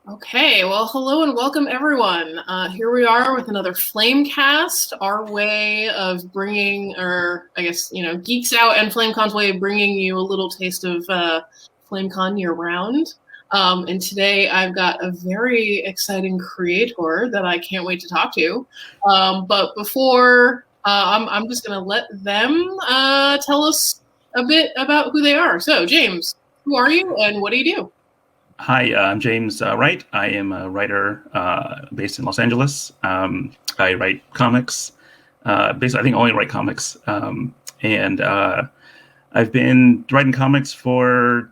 Okay, well, hello and welcome everyone. Here we are with another Flamecast, our way of bringing, or I guess, Geeks Out and FlameCon's way of bringing you a little taste of FlameCon year round. And today I've got a very exciting creator that I can't wait to talk to. But before, I'm just going to let them tell us a bit about who they are. So, James, who are you and what do you do? Hi, I'm James Wright. I am a writer based in Los Angeles. I write comics. Basically, I think I only write comics. And I've been writing comics for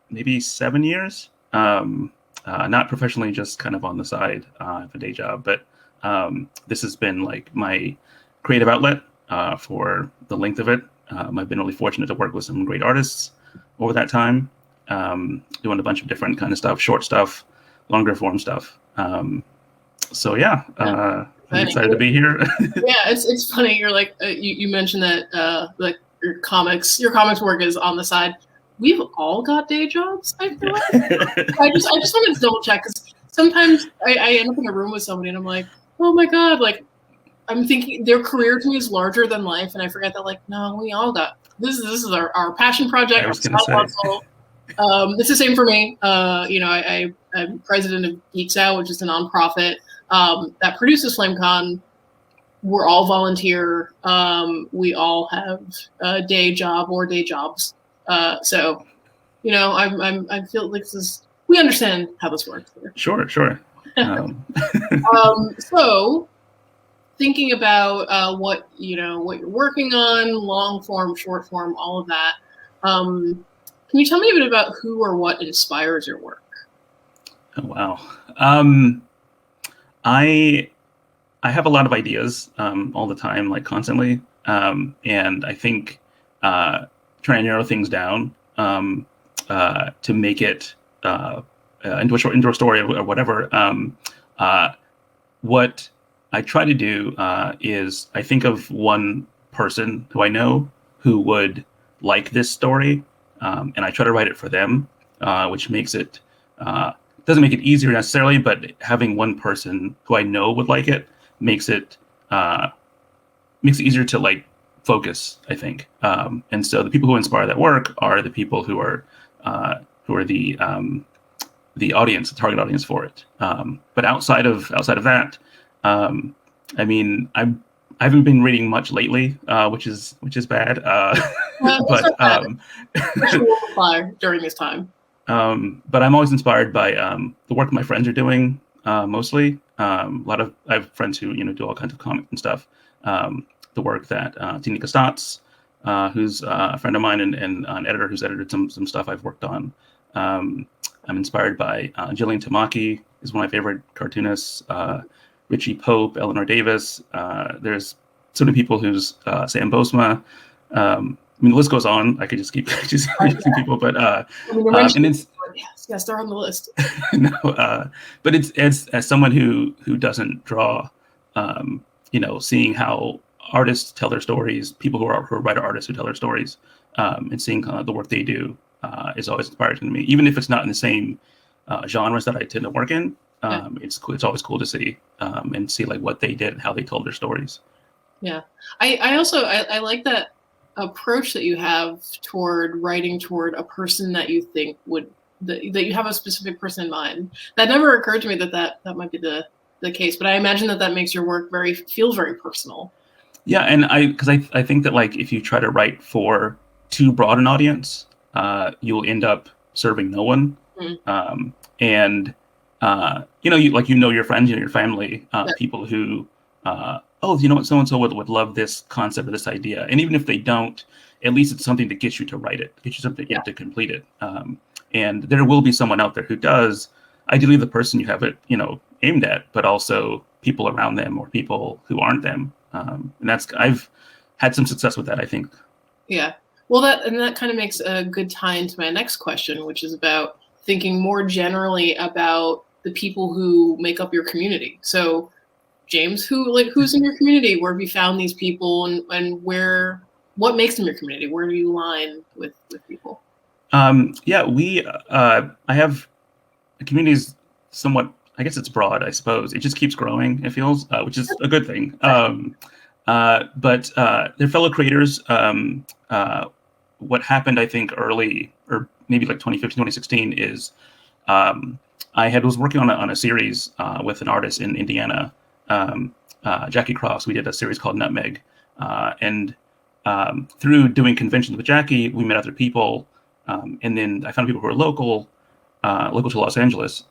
maybe 7 years. Not professionally, just kind of on the side of a day job. But this has been like my creative outlet for the length of it. I've been really fortunate to work with some great artists over that time. Doing a bunch of different kind of stuff, short stuff, longer form stuff. I'm excited to be here. Yeah, it's funny. You're like you mentioned that like your comics work is on the side. We've all got day jobs. I feel like I just wanted to double check because sometimes I end up in a room with somebody and I'm like, oh my god, like I'm thinking their career to me is larger than life, and I forget that like no, we all got this is our passion project. I was gonna say. It's the same for me. I'm president of Geeks Out, which is a nonprofit that produces FlameCon. We're all volunteer. We all have a day job or day jobs. I feel like we understand how this works here. Sure. So thinking about what you're working on, long form, short form, all of that. Can you tell me a bit about who or what inspires your work? Oh, wow. I have a lot of ideas all the time, like constantly. And I think trying to narrow things down to make it into a story or whatever. What I try to do is I think of one person who I know who would like this story. And I try to write it for them, which makes it doesn't make it easier necessarily, but having one person who I know would like it makes it easier to like focus, I think. And so the people who inspire that work are the people who are the audience, the target audience for it. But outside of that, I mean, I haven't been reading much lately, which is bad. During this time. But I'm always inspired by the work my friends are doing. Mostly, I have friends who do all kinds of comics and stuff. The work that Nic, who's a friend of mine and an editor who's edited some stuff I've worked on. I'm inspired by Jillian Tamaki is one of my favorite cartoonists. Richie Pope, Eleanor Davis. There's so many people who's Sam Bosma. I mean, the list goes on. I could just keep mentioning people, but and it's yes, they're on the list. No, but it's as someone who doesn't draw, seeing how artists tell their stories, people who are writer artists who tell their stories, and seeing the work they do is always inspiring to me, even if it's not in the same genres that I tend to work in. It's always cool to see and see like what they did and how they told their stories. Yeah, I also like that approach that you have toward writing toward a person that you think that you have a specific person in mind. That never occurred to me that might be the case, but I imagine that makes your work feels very personal. Yeah, and I think that like if you try to write for too broad an audience, you'll end up serving no one. And your friends, your family, people who, so and so would love this concept or this idea, and even if they don't, at least it's something to get you to write it, get you something to complete it. And there will be someone out there who does. Ideally, the person you have it, aimed at, but also people around them or people who aren't them. And I've had some success with that, I think. Yeah. Well, that kind of makes a good tie into my next question, which is about thinking more generally about the people who make up your community. So, James, who's in your community? Where have you found these people, and what makes them your community? Where do you align with people? I have communities somewhat, I guess it's broad, I suppose. It just keeps growing, it feels, which is a good thing. But their fellow creators, what happened, I think, early, or maybe like 2015, 2016, is was working on a series with an artist in Indiana, Jackie Cross. We did a series called Nutmeg. And through doing conventions with Jackie, we met other people. And then I found people who were local to Los Angeles.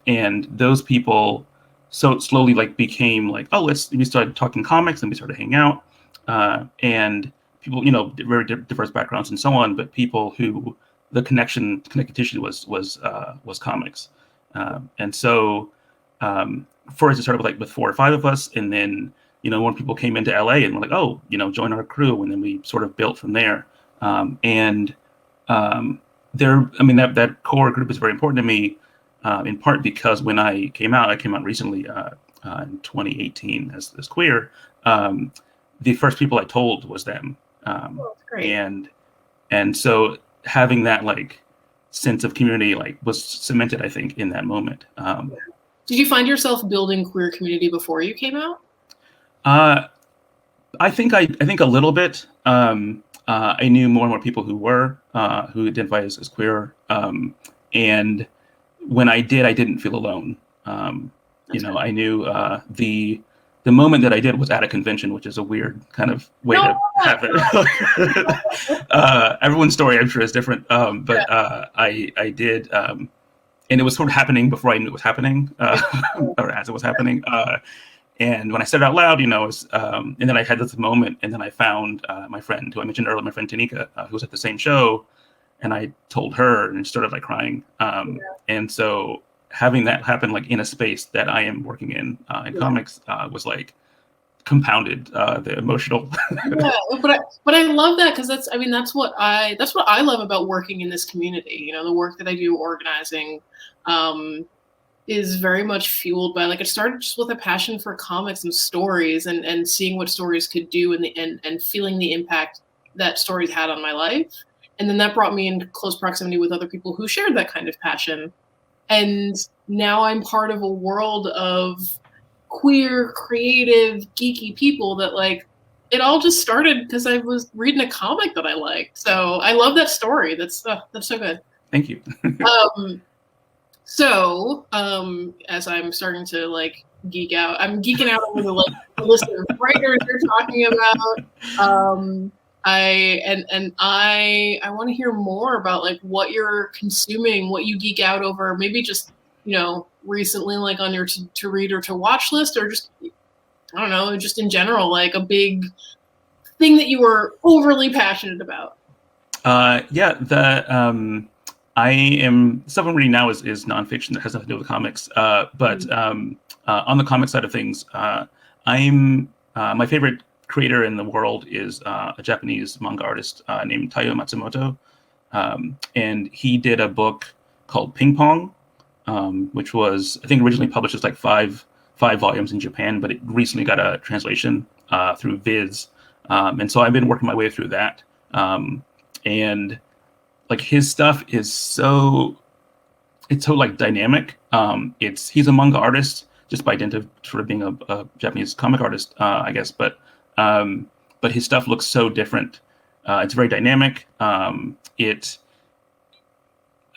And those people so slowly like became like, oh, we started talking comics and we started hanging out. And people, very diverse backgrounds and so on, but people who the connective tissue was comics. And so first it started with 4 or 5 of us, and then when people came into LA and were like, oh, join our crew, and then we sort of built from there. That core group is very important to me, in part because when I came out recently in 2018 as queer. The first people I told was them. That's great. And so having that like sense of community was cemented, I think, in that moment. Did you find yourself building queer community before you came out? I think a little bit. I knew more and more people who identify as queer. And when I did, I didn't feel alone. I knew the moment that I did was at a convention, which is a weird kind of way to have it. Everyone's story, I'm sure, is different. But I did, and it was sort of happening before I knew it was happening, or as it was happening. And when I said it out loud, and then I had this moment, and then I found my friend who I mentioned earlier, my friend Tanika, who was at the same show, and I told her, and she started like crying. And so having that happen like in a space that I am working in comics was like compounded the emotional. but I love that, because that's what I love about working in this community. The work that I do organizing is very much fueled by it started just with a passion for comics and stories, and seeing what stories could do and feeling the impact that stories had on my life. And then that brought me in close proximity with other people who shared that kind of passion. And now I'm part of a world of queer, creative, geeky people that it all just started because I was reading a comic that I liked. So I love that story. That's so good. Thank you. So as I'm starting to geek out, I'm geeking out over the list of writers you're talking about. I want to hear more about what you're consuming, what you geek out over, maybe just recently on your to read or to watch list, or just I don't know, just in general, a big thing that you were overly passionate about. I am stuff I'm reading now is nonfiction that has nothing to do with comics. But on the comic side of things, I'm my favorite creator in the world is a Japanese manga artist named Taiyo Matsumoto, and he did a book called Ping Pong, which was I think originally published as five volumes in Japan, but it recently got a translation through Viz, and so I've been working my way through that, and his stuff is so dynamic. He's a manga artist just by dint of sort of being a Japanese comic artist, I guess, but his stuff looks so different. It's very dynamic. I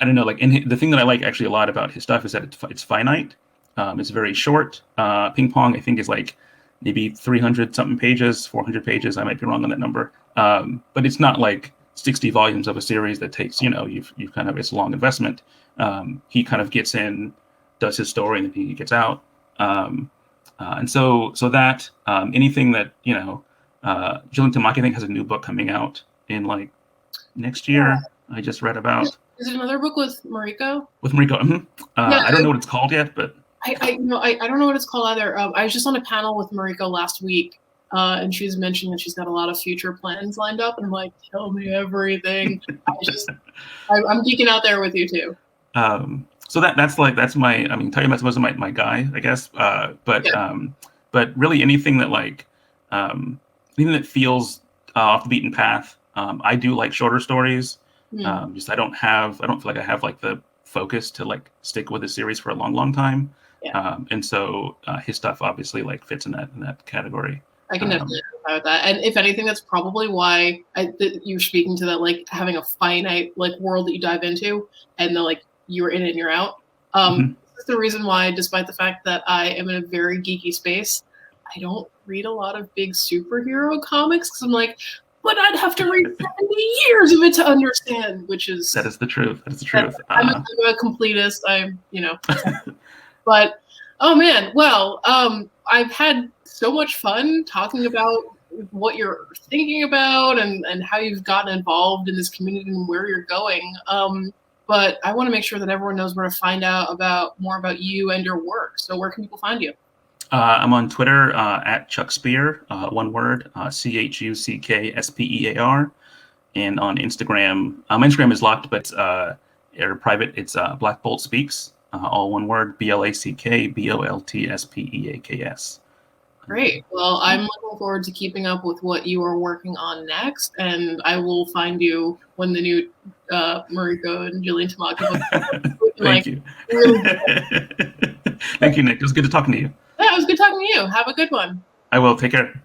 don't know, the thing that I like actually a lot about his stuff is that it's finite. It's very short. Ping Pong, I think, is maybe 300 something pages, 400 pages. I might be wrong on that number. But it's not 60 volumes of a series that takes, you've kind of, it's a long investment. He kind of gets in, does his story, and then he gets out. And so that anything that Jillian Tamaki, I think, has a new book coming out in next year. I just read about. Is it another book with Mariko? With Mariko, mm-hmm. I don't know what it's called yet, but I don't know what it's called either. I was just on a panel with Mariko last week, and she was mentioning that she's got a lot of future plans lined up, and I'm like, tell me everything. I'm geeking out there with you too. So that's my, Taiyo Matsumoto's my guy, I guess. But really anything that anything that feels off the beaten path. I do like shorter stories. I don't feel like I have the focus to like stick with the series for a long time. Yeah. And so his stuff obviously like fits in that category. I can definitely identify with that. And if anything, that's probably why you're speaking to that, like having a finite like world that you dive into, and then like you're in it and you're out. This is the reason why, despite the fact that I am in a very geeky space, I don't read a lot of big superhero comics because I'm like, but I'd have to read 70 years of it to understand, which is that is the truth. That is the truth. I'm a completist. But oh man, well, I've had so much fun talking about what you're thinking about and how you've gotten involved in this community and where you're going. But I want to make sure that everyone knows where to find out more about you and your work. So where can people find you? I'm on Twitter at Chuck Spear, one word, ChuckSpear, and on Instagram. Instagram is locked, but or private. It's Black Bolt Speaks, all one word, BlackBoltSpeaks. Great. Well, I'm looking forward to keeping up with what you are working on next, and I will find you when the new Mariko and Jillian Tamaki book. Thank you. Really Thank you, Nick. It was good talking to you. Yeah, it was good talking to you. Have a good one. I will. Take care.